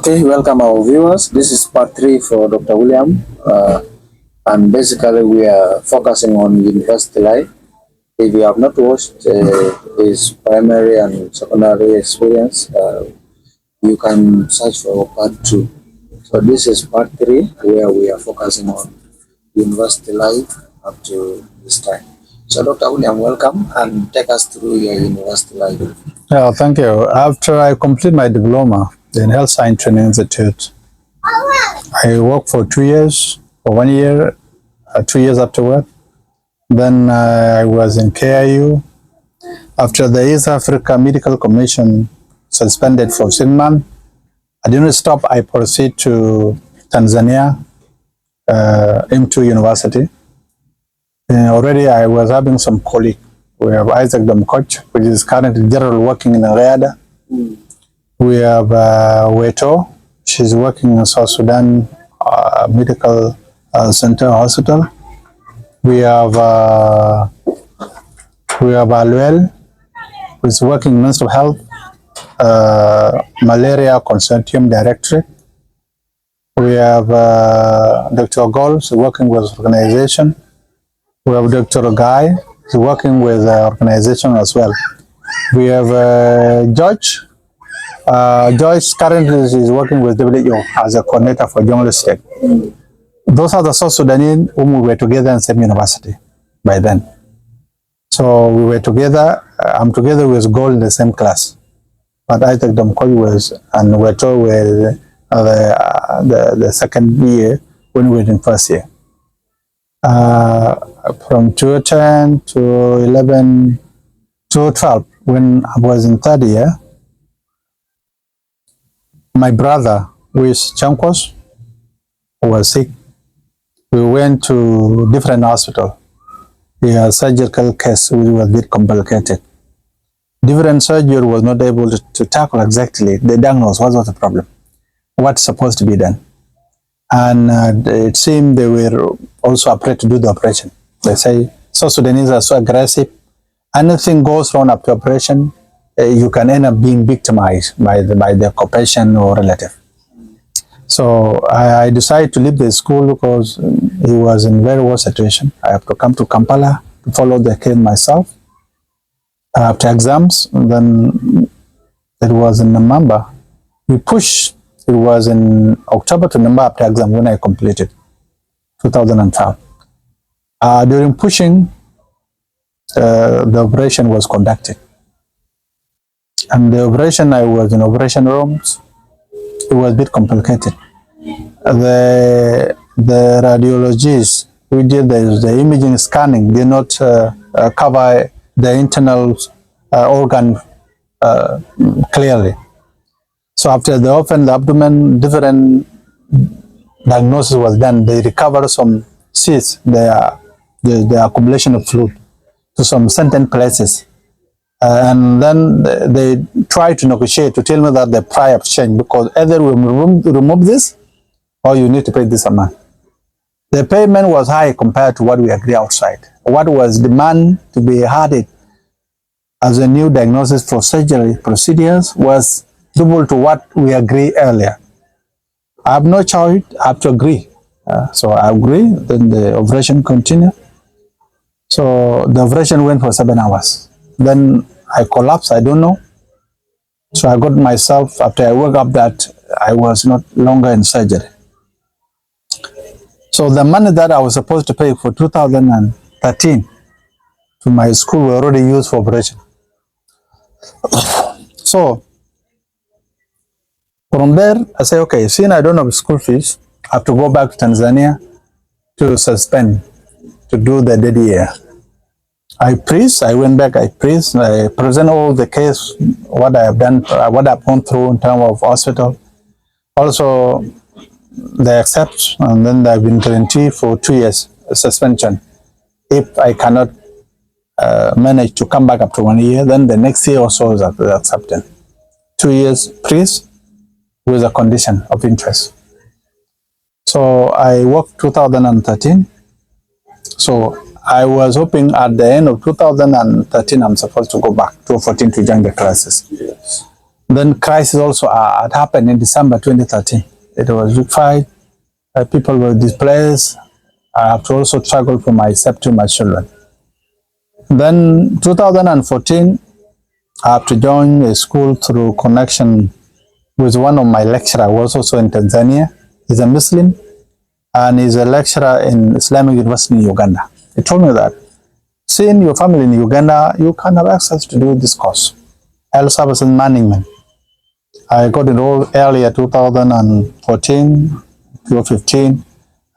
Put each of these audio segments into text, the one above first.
Okay, welcome our viewers. This is part 3 for Dr. William. And basically we are focusing on university life. If you have not watched his primary and secondary experience, you can search for part 2. So this is part 3 where we are focusing on university life up to this time. So Dr. William, welcome and take us through your university life. Yeah, thank you. After I complete my diploma in Health Science Training Institute, I worked for 2 years, for 1 year, 2 years afterward. Then I was in KIU. After the East Africa Medical Commission suspended for 6 months, I didn't stop. I proceed to Tanzania, M2 University. And already I was having some colleague. We have Isaac Damkoch, which is currently general working in Riyadh. We have Weto. She's working in South Sudan Medical Center Hospital. We have Aluel, who is working in Ministry of Health, Malaria Consortium Directorate. We have Dr. Gold, working with organization. We have Dr. Guy, who's working with the organization as well. We have George. George currently is working with Latjor as a coordinator for journalist state. Those are the South Sudanese whom we were together in the same university by then. So we were together. I'm together with Gold in the same class. But Isaac Damkoy was, and Weto were the second year when we were in first year. From 2010 to 11 to 12, when I was in third year, my brother, who is Chankos, was sick. We went to different hospital. He had surgical case which was a bit complicated. Different surgery was not able to tackle exactly the diagnosis. What was the problem? What's supposed to be done? And it seemed they were also afraid to do the operation. They say, South Sudanese are so aggressive. Anything goes wrong after operation, you can end up being victimized by the patient or relative. So I decided to leave the school because he was in very worse situation. I have to come to Kampala to follow the case myself. After exams, then it was in November. We pushed. It was in October to November after exam when I completed 2012. During pushing, the operation was conducted. And the operation, I was in operation rooms. It was a bit complicated. The radiologists who did the imaging scanning did not cover the internal organ clearly. So after they opened the abdomen, different diagnosis was done. They recovered some cysts, the accumulation of fluid to some certain places. And then they tried to negotiate to tell me that the price have changed because either we remove this or you need to pay this amount. The payment was high compared to what we agreed outside. What was demand to be added as a new diagnosis for surgery procedures was double to what we agreed earlier. I have no choice, I have to agree. So I agree, then the operation continued. So the operation went for 7 hours. Then I collapsed, I don't know. So I got myself, after I woke up that I was not longer in surgery. So the money that I was supposed to pay for 2013 to my school were already used for operation. So from there, I say, okay, since I don't have school fees, I have to go back to Tanzania to suspend, to do the dead year. I went back, I present all the case, what I have done, what I've gone through in terms of hospital. Also, they accept, and then I've been guaranteed for 2 years suspension. If I cannot manage to come back after 1 year, then the next year also is accepted. 2 years freeze with a condition of interest. So I worked 2013. So I was hoping at the end of 2013, I'm supposed to go back to 2014 to join the classes. Yes. Then crisis also had happened in December 2013. It was big fight. People were displaced. I have to also struggle for myself to my children. Then 2014, I have to join a school through connection with one of my lecturers who was also in Tanzania. He's a Muslim and he's a lecturer in Islamic University in Uganda. He told me that, seeing your family in Uganda, you can have access to do this course, health services management. I got enrolled earlier 2014, 2015,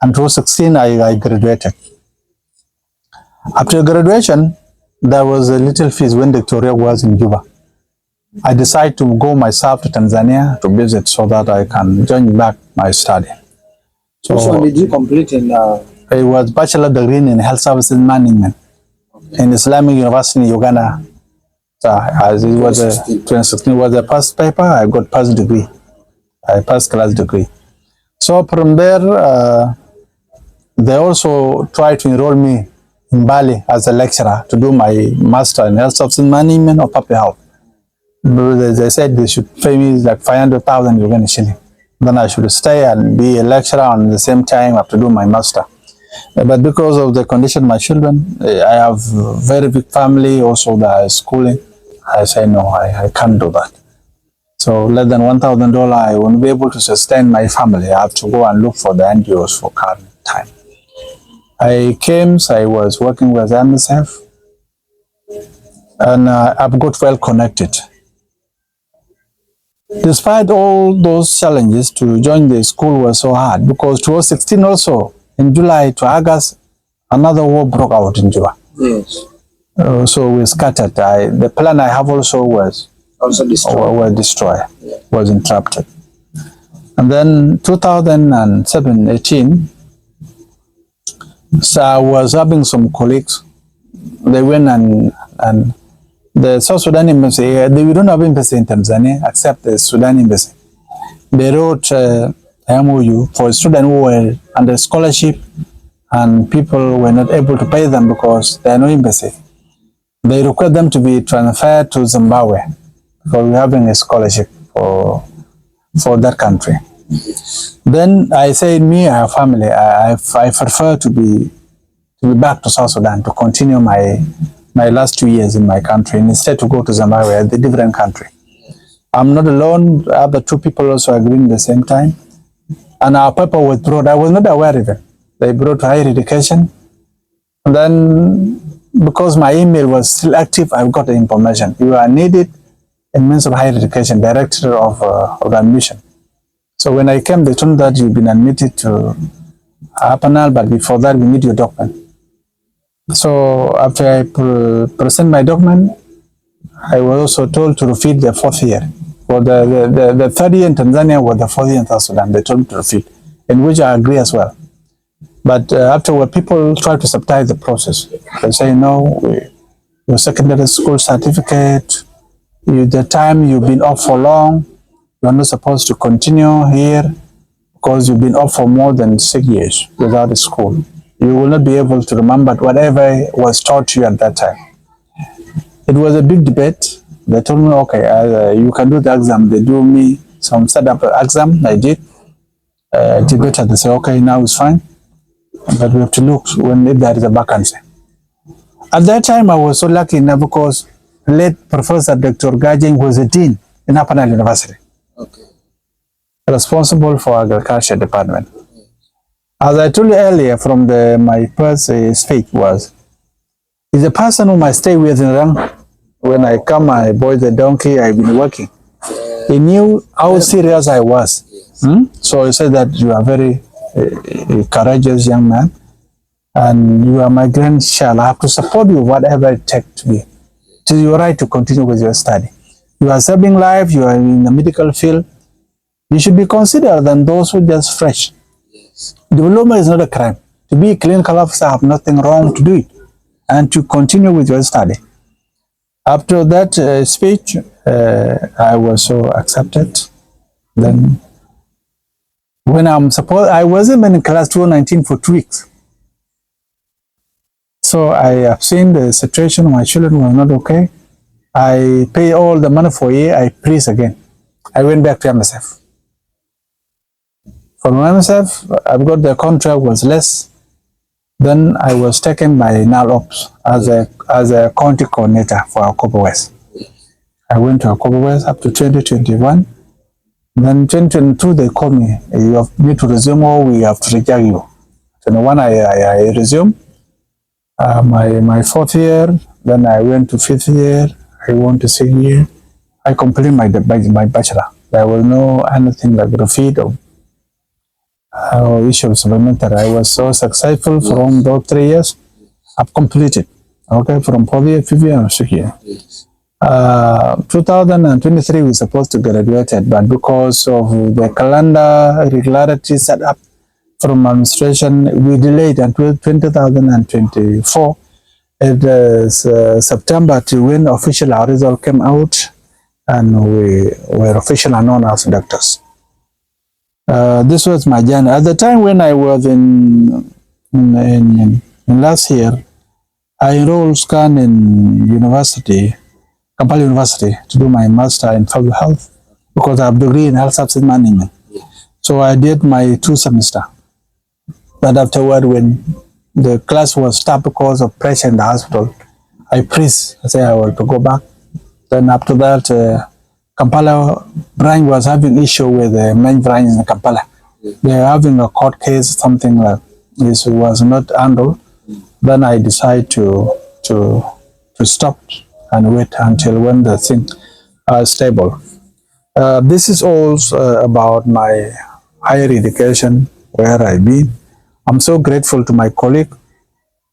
and 2016 I graduated. After graduation, there was a little fees when Dr. was in Juba. I decided to go myself to Tanzania to visit so that I can join back my study. So which one did you complete in? It was bachelor degree in health services management in Islamic University in Uganda. So as it was 2016 was the first paper, I got first degree, I first class degree. So from there, they also tried to enroll me in Bali as a lecturer to do my master in health services management or public health. They said they should pay me like 500,000 Ugandan shilling. Then I should stay and be a lecturer, and at the same time I have to do my master. But because of the condition of my children, I have a very big family also that are schooling. I say no, I can't do that. So less than $1,000, I won't be able to sustain my family. I have to go and look for the NGOs for current time. I came, so I was working with MSF, and I've got well connected. Despite all those challenges, to join the school was so hard because 2016 also, in July to August, another war broke out in Juba. Yes. So we scattered. The plan I have also was destroyed, was interrupted. And then 2017-18, so I was having some colleagues. They went and the South Sudan embassy, we don't have embassy in Tanzania except the Sudan embassy. They wrote MOU for students who were under scholarship and people were not able to pay them because there are no embassy. They require them to be transferred to Zimbabwe because we're having a scholarship for that country. Then I said, me, I have family. I prefer to be back to South Sudan to continue my last 2 years in my country and instead to go to Zimbabwe, a different country. I'm not alone. Other two people also agreeing at the same time. And our paper was brought. I was not aware of it. They brought higher education. And then because my email was still active, I got the information. You are needed in Ministry of Higher Education, Director of Admission. So when I came, they told me that you've been admitted to Apanal, but before that, we need your document. So after I present my document, I was also told to repeat the fourth year. For the third year in Tanzania was the fourth year in South Sudan. They told me to repeat, in which I agree as well. But afterward, people try to sabotage the process. They say, no, your secondary school certificate, the time you've been off for long, you're not supposed to continue here because you've been off for more than 6 years without a school. You will not be able to remember whatever was taught to you at that time. It was a big debate. They told me, okay, you can do the exam. They do me some setup exam. I did. Debated. They say, okay, now it's fine. But we have to look if there is a vacancy. At that time, I was so lucky enough because late Professor Dr. Gajeng was a dean in Apanal University. Okay. Responsible for agriculture department. As I told you earlier from my first speech was, is a person whom I stay with in Rang. When I come, I boy the donkey, I've been working. He knew how serious I was. So he said that you are very courageous young man and you are my grandchild. I have to support you whatever it takes to be. It is your right to continue with your study. You are serving life, you are in the medical field. You should be considered than those who are just fresh. Diploma is not a crime. To be a clinical officer, I have nothing wrong to do it and to continue with your study. After that speech, I was so accepted. Then when I wasn't in class 2019 for 2 weeks. So I have seen the situation, my children were not okay. I pay all the money for a year, I freeze again. I went back to MSF. From MSF, I've got the contract was less. Then I was taken by NALOPS as a county coordinator for Akobo West. I went to Akobo West up to 2021. Then 2022 they called me. You have need to resume or we have to reject you. So when I resumed my fourth year, then I went to fifth year. I went to sixth year. I completed my bachelor. There was no anything like refit or issue of supplementary. I was so successful from those 3 years. I've completed. Okay, from 4th year, 5th year, and 6th year. 2023 we were supposed to graduate, but because of the calendar irregularity set up from administration, we delayed until 2024. It is September to when official our result came out, and we were officially known as doctors. This was my journey. At the time when I was in last year, I enrolled scan in university, Kampala University, to do my master in public health because I have a degree in health substance management. So I did my 2 semesters. But afterward, when the class was stopped because of pressure in the hospital, I pressed. I said I want to go back. Then after that, Kampala branch was having issue with the main branch in Kampala. They were having a court case, something like this was not handled. Then I decided to stop and wait until when the thing are stable. This is all about my higher education, where I've been. I'm so grateful to my colleague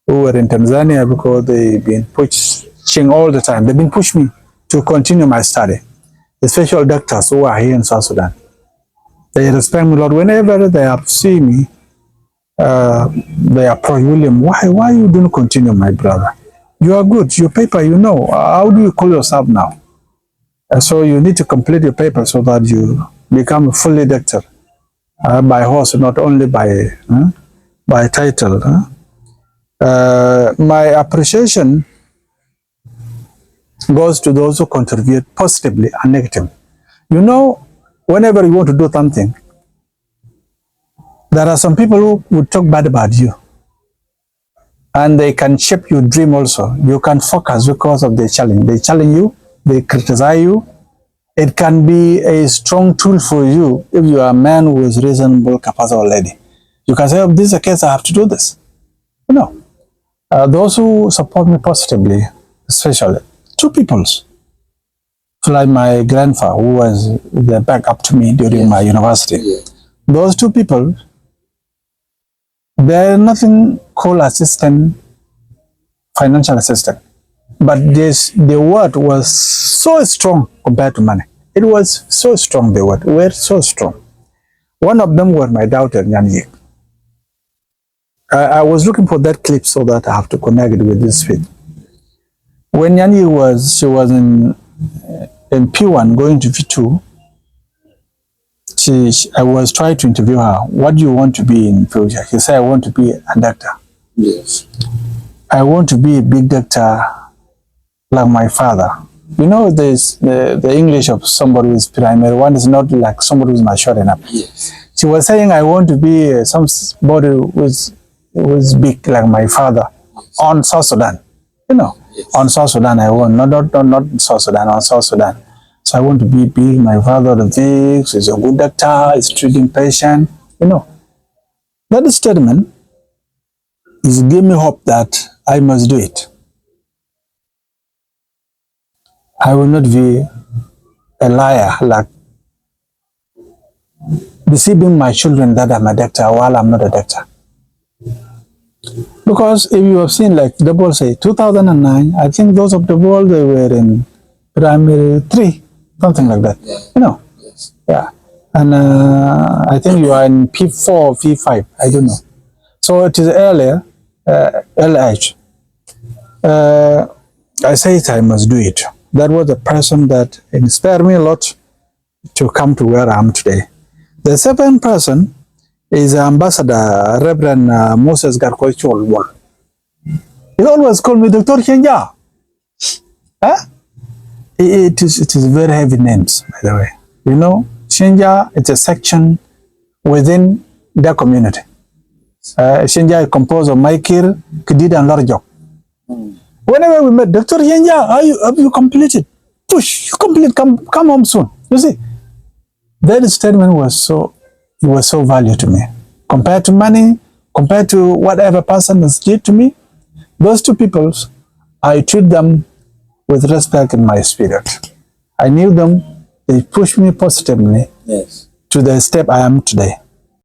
who were in Tanzania because they've been pushing all the time. They've been pushing me to continue my study, especially doctors who are here in South Sudan. They respect me a lot. Whenever they have seen me, they approach William. Why you don't continue, my brother? You are good. Your paper, you know. How do you call yourself now? So you need to complete your paper so that you become a fully doctor by horse, not only by title. My appreciation goes to those who contribute positively and negatively. You know, whenever you want to do something, there are some people who would talk bad about you. And they can shape your dream also. You can focus because of the challenge. They challenge you, they criticize you. It can be a strong tool for you if you are a man with reasonable capacity already. You can say, oh, this is a case, I have to do this. You know, those who support me positively, especially 2 peoples, like my grandfather, who was the backup to me during my university. Those 2 people, there is nothing called assistant, financial assistant. But the word was so strong compared to money. It was so strong, the word. Were so strong. One of them was my daughter, Nyanyi. I was looking for that clip so that I have to connect it with this feed. When Nyanyi was in P1 going to P2, I was trying to interview her. What do you want to be in future? She said, I want to be a doctor. Yes. I want to be a big doctor like my father. You know, there's the English of somebody who is primary. One is not like somebody who's not short enough. Yes. She was saying, I want to be somebody who was big like my father on South Sudan. You know, yes. On South Sudan, I want, not South Sudan, on South Sudan. So I want to be big. My father, the fix, is a good doctor, is treating patient. You know, that statement is give me hope that I must do it. I will not be a liar, like deceiving my children that I'm a doctor while I'm not a doctor. Because if you have seen, like the ball say, 2009, I think those of the ball, they were in primary 3, something like that. Yeah. You know? Yes. Yeah. And I think you are in P4 or P5, I don't know. So it is earlier, LH. I said I must do it. That was the person that inspired me a lot to come to where I am today. The second person is Ambassador Reverend Moses Garkoy Cholwol. He always called me Dr. Chenja. Huh? It is very heavy names, by the way. You know, Shenja is a section within their community. Shenja is composed of Maikir, Kedid, and Larjok. Whenever we met, Dr. Shenja, have you completed? Push, you complete, come home soon. You see, that statement was so valuable to me. Compared to money, compared to whatever person has did to me, those two people, I treat them with respect in my spirit. I knew them, they pushed me positively Yes. to the step I am today.